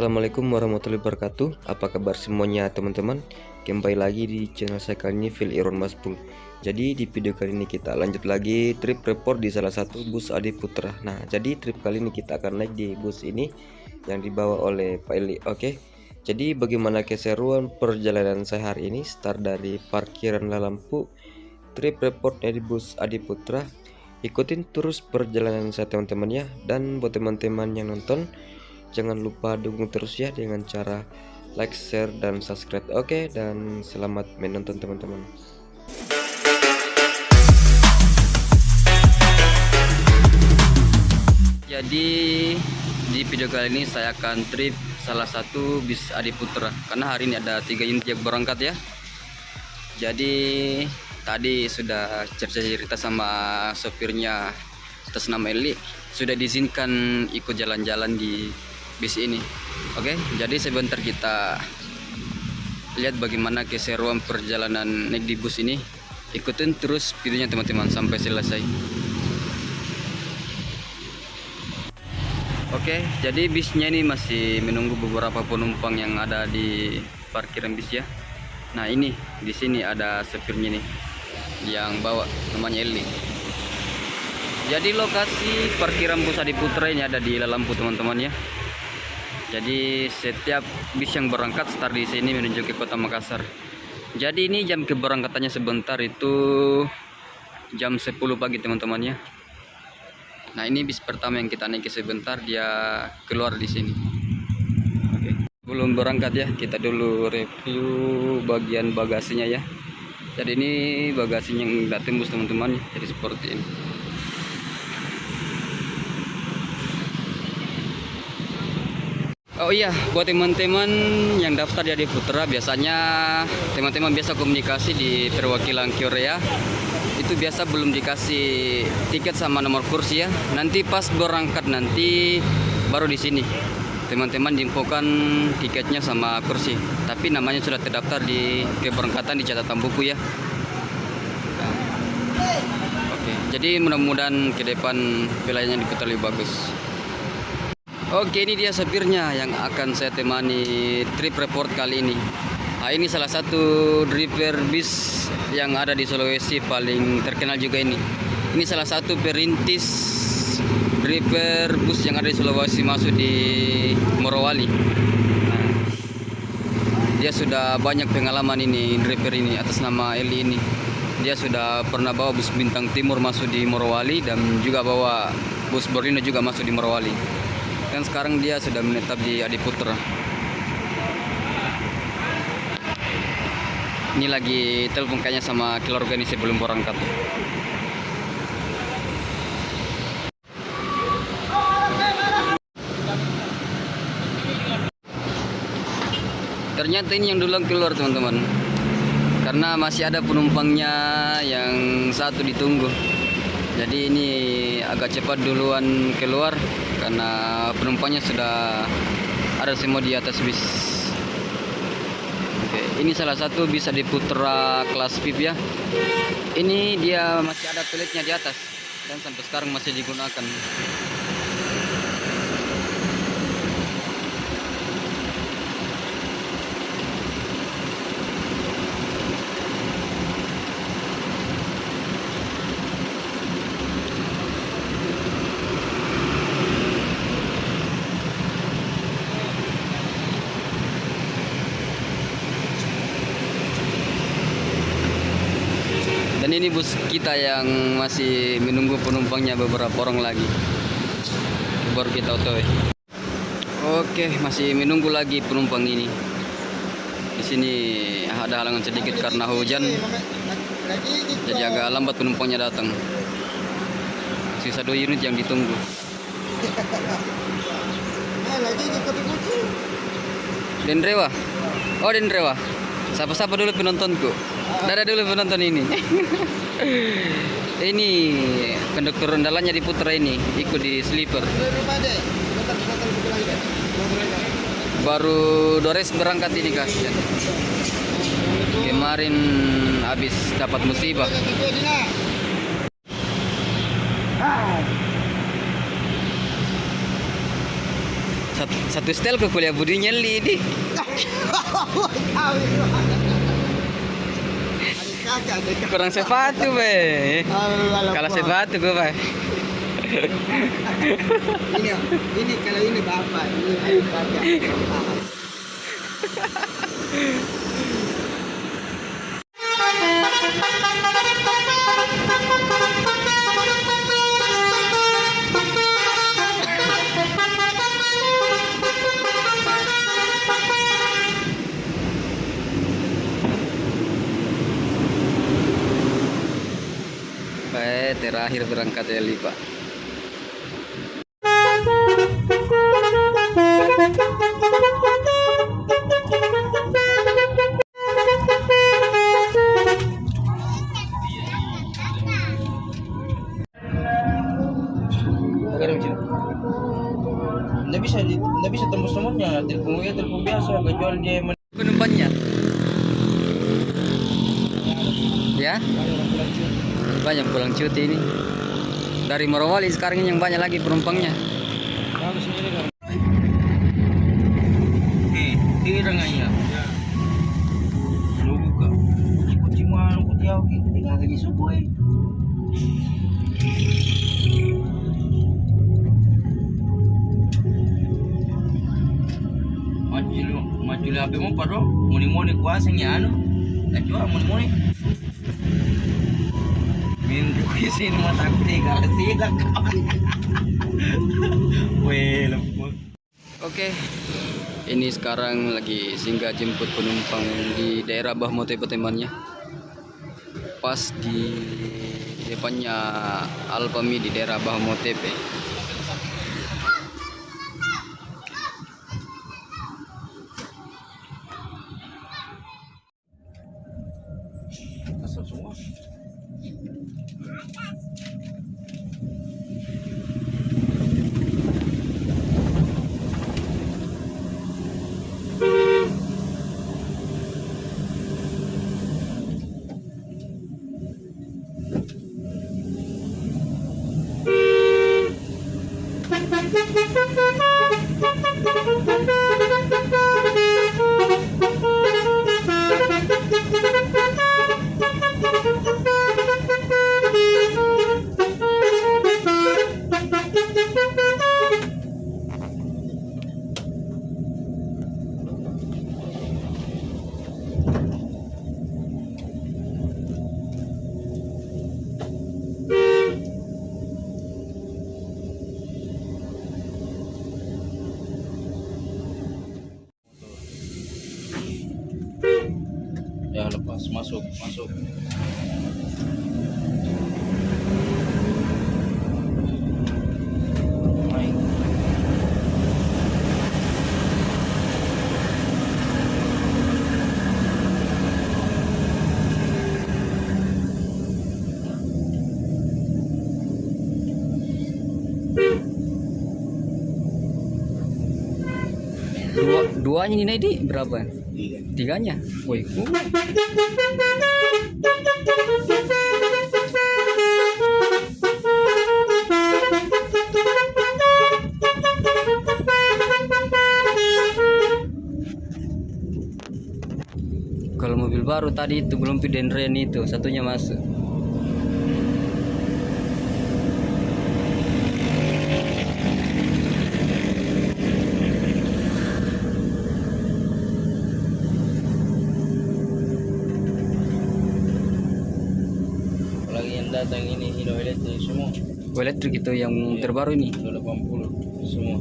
Assalamualaikum warahmatullahi wabarakatuh. Apa kabar semuanya teman-teman? Kembali lagi di channel saya kali ini, Phil Iron Maspul. Jadi di video kali ini kita lanjut lagi trip report di salah satu bus Adi Putra. Nah, jadi trip kali ini kita akan naik di bus ini yang dibawa oleh Pak Eli. Oke. Jadi bagaimana keseruan perjalanan saya hari ini? Start dari parkiran Lalampu, trip reportnya di bus Adi Putra. Ikutin terus perjalanan saya teman-teman ya. Dan buat teman-teman yang nonton, jangan lupa dukung terus ya dengan cara like, share, dan subscribe. Oke, dan selamat menonton teman-teman. Jadi di video kali ini saya akan trip salah satu bis Adi Putra karena hari ini ada 3 unit yang berangkat ya. Jadi tadi sudah cerita sama sopirnya atas nama Eli, sudah diizinkan ikut jalan-jalan di bis ini. Oke, jadi sebentar kita lihat bagaimana keseruan perjalanan naik di bus ini. Ikutin terus videonya teman-teman sampai selesai. Oke, jadi bisnya ini masih menunggu beberapa penumpang yang ada di parkiran bis ya. Nah, ini di sini ada sopirnya nih yang bawa, namanya Eli. Jadi lokasi parkiran bus Adi Putra ini ada di Lalampu teman-teman ya. Jadi setiap bis yang berangkat start di sini menuju ke Kota Makassar. Jadi ini jam keberangkatannya sebentar itu jam 10 pagi teman-teman ya. Nah, ini bis pertama yang kita naiki sebentar, dia keluar di sini. Oke. Belum berangkat ya, kita dulu review bagian bagasinya ya. Jadi ini bagasinya yang nggak tembus teman-teman, jadi seperti ini. Oh iya, buat teman-teman yang daftar di Adi Putra, biasanya teman-teman biasa komunikasi di perwakilan Korea. Itu biasa belum dikasih tiket sama nomor kursi ya. Nanti pas berangkat nanti baru di sini teman-teman diinfokan tiketnya sama kursi. Tapi namanya sudah terdaftar di keberangkatan di catatan buku ya. Nah, oke, jadi mudah-mudahan ke depan pelayanannya diputar lebih bagus. Oke, ini dia sopirnya yang akan saya temani trip report kali ini. Nah, ini salah satu driver bis yang ada di Sulawesi paling terkenal juga ini. Ini salah satu perintis driver bus yang ada di Sulawesi masuk di Morowali. Nah, dia sudah banyak pengalaman ini, driver ini atas nama Eli ini. Dia sudah pernah bawa bus Bintang Timur masuk di Morowali dan juga bawa bus Borneo juga masuk di Morowali. Dan sekarang dia sudah menetap di Adi Putra. Ini lagi telepon kayaknya sama keluarga ini sebelum berangkat. Ternyata ini yang duluan keluar teman-teman, karena masih ada penumpangnya yang satu ditunggu. Jadi ini agak cepat duluan keluar karena penumpangnya sudah ada semua di atas bis. Oke, ini salah satu bis Adi Putra kelas VIP ya. Ini dia masih ada peletnya di atas dan sampai sekarang masih digunakan. Dan ini bus kita yang masih menunggu penumpangnya beberapa orang lagi. Baru kita otw. Oke, masih menunggu lagi penumpang ini. Di sini ada halangan sedikit karena hujan. Jadi agak lambat penumpangnya datang. Sisa 2 unit yang ditunggu. Denrewa. Oh, Denrewa. Sapa-sapa dulu penontonku. Dadah dulu penonton ini. Ini konduktor undalannya di Putra ini ikut di sleeper. Baru Dores berangkat ini kasihan. Kemarin habis dapat musibah. Satu setel ke kuliah Budi nyeli di. Kurang sepatu be. Kalau sepatu gue be. Ini kalau ini bapak, ini adik kakak. Baik, terakhir berangkat ya Li, Pak. Nggak bisa tembus nomornya, telepon biasa, kecuali dia Penumpangnya. Ya? Banyak pulang cuti ini. Dari Morowali sekarang ini yang banyak lagi penumpangnya. Ini ranganya. Lu buka. Ikut cuma ikut ya oke. Tinggal lagi subuh. Maju HP mo paro. Muni-muni kuasanya anu. Kacau muni-muni. Minta sini mata aku tinggal sidak kawan. Weh, lemput. Oke. Ini sekarang lagi singgah jemput penumpang di daerah Bahmote Petemannya. Pas di depannya Alpami di daerah Bahmote. Kasar semua. Ya lepas, masuk. Main. Duanya ini di berapa? Tiganya? Woi. Kalau mobil baru tadi itu belum Pidendren itu, satunya masuk. Datang ini Hino elektrik semua. Elektrik itu yang terbaru ini. 80 semua.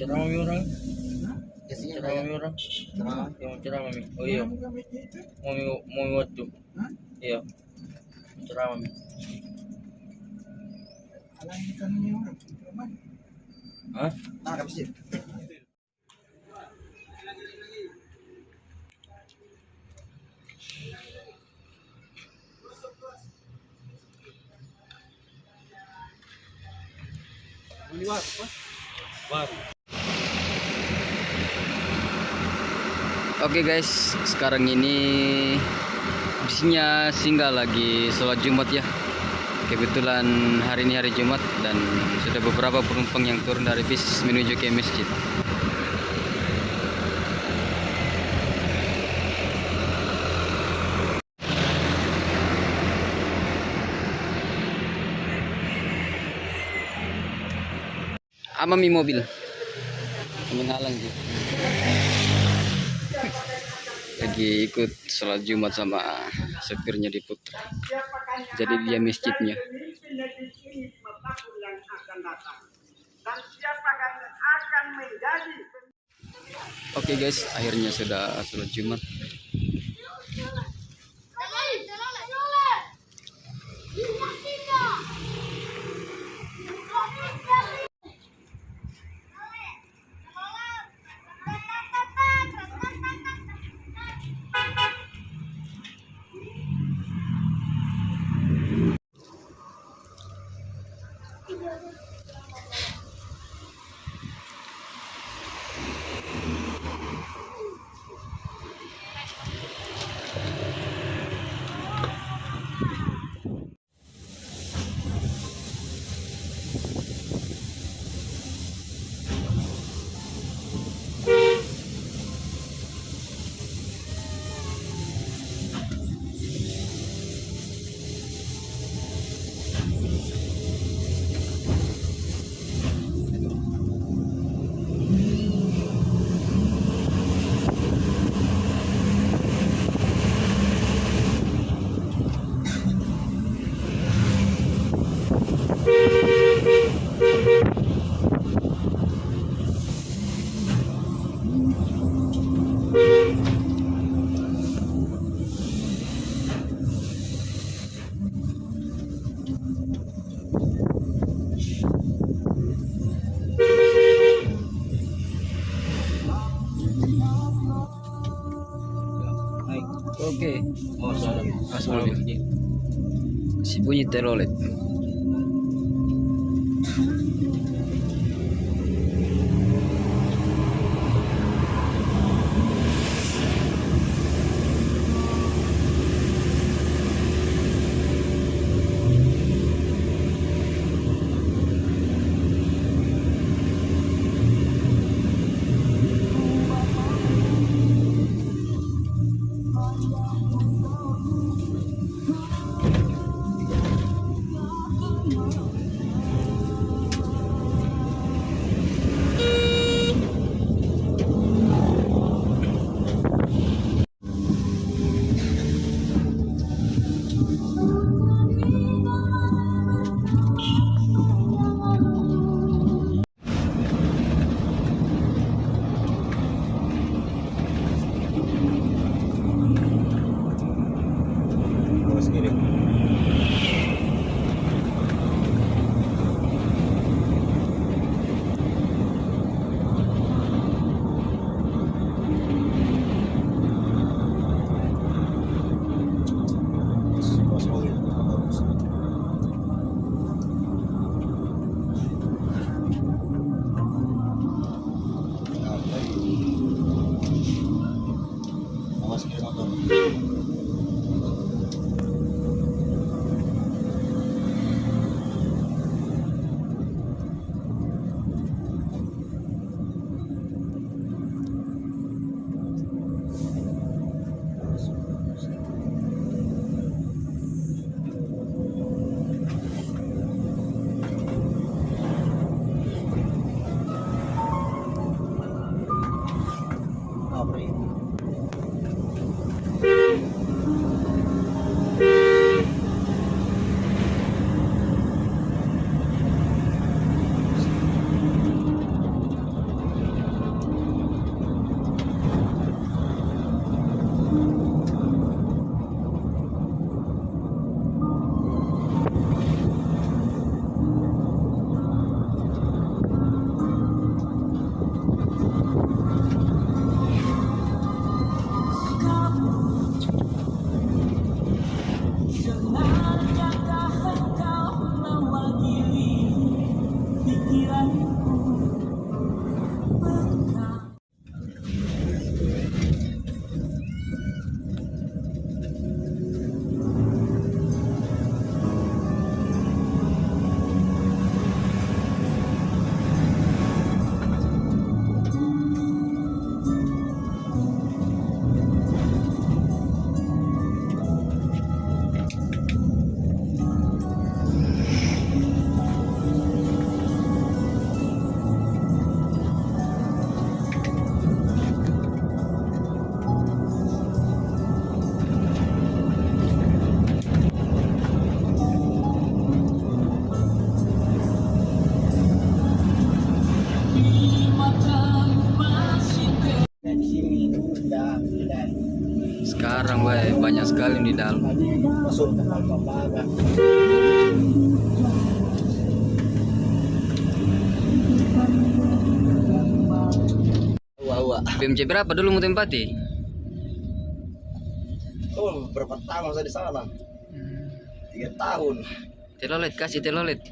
Ceramah mi orang. Kasihnya Ceramah banyak. mi orang. Ceramah. Yang ceramah mi. Oh iya. Mau mi waktu. Iya. Ceramah mi. Hah? Nah, habis itu. Oke guys, sekarang ini bisnya singgah lagi sholat Jumat ya. Kebetulan hari ini hari Jumat dan sudah beberapa penumpang yang turun dari bis menuju ke masjid. Amami mobil menghalang sih. Lagi ikut sholat Jumat sama supirnya di Putra. Jadi dia masjidnya. Oke guys, akhirnya sudah sholat Jumat. Oke, Oh, salah. Salah. Si bunyi telolet. Awas kiri. Awas mobil. Awas kiri motor. Apa ini? Sekarang banyak sekali di dalam. Masuk. Wah. BMC berapa dulu mau tempati? Oh, berapa tahun saya di sana? 3 tahun. Telolet, kasih telolet.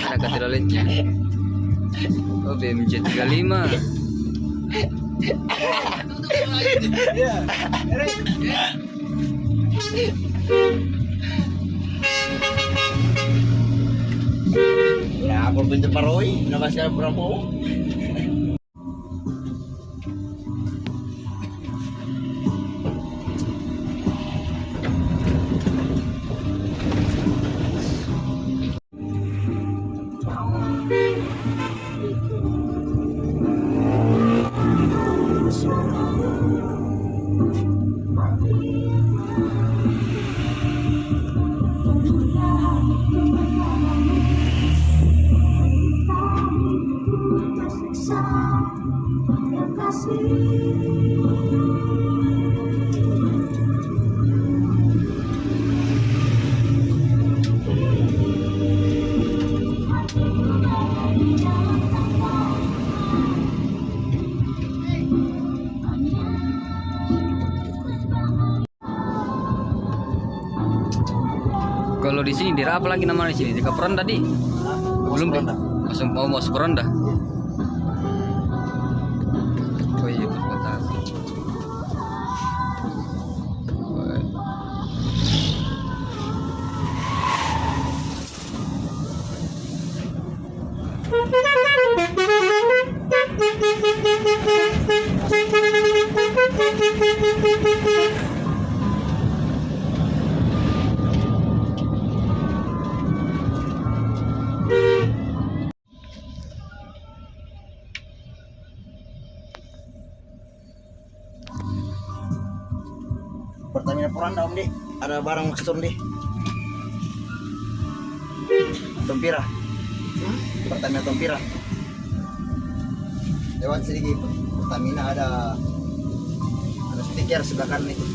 Ada ke teloletnya. Oh, BMC 35. Ya, aku pintu paroi, nama siapa berapa? Kalau di sini daerah apa lagi namanya di sini? Di Kaperon tadi? Belum deh. Langsung mau masuk Peronda. Oh iya, perkotaan. Pertamina Poranda Om Dik, ada barang stone Dik. Tompira. Pertamina Tompira. Lewat sedikit Pertamina ada stiker sebelah kanan itu.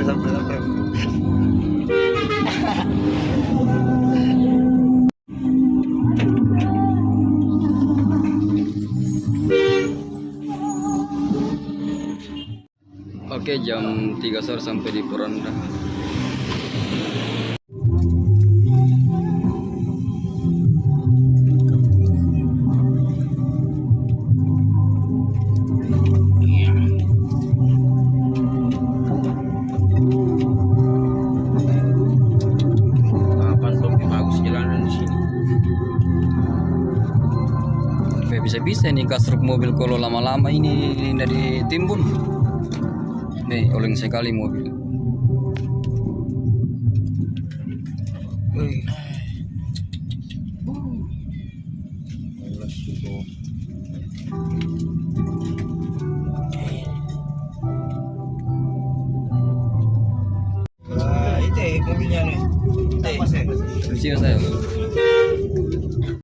Sampai. Oke, jam 3 sore sampai di Poranda. Bisa-bisa nih kasruk mobil kalau lama-lama ini dari timbun. Nih, oleng sekali mobil. Itu mobilnya nih. See you saya.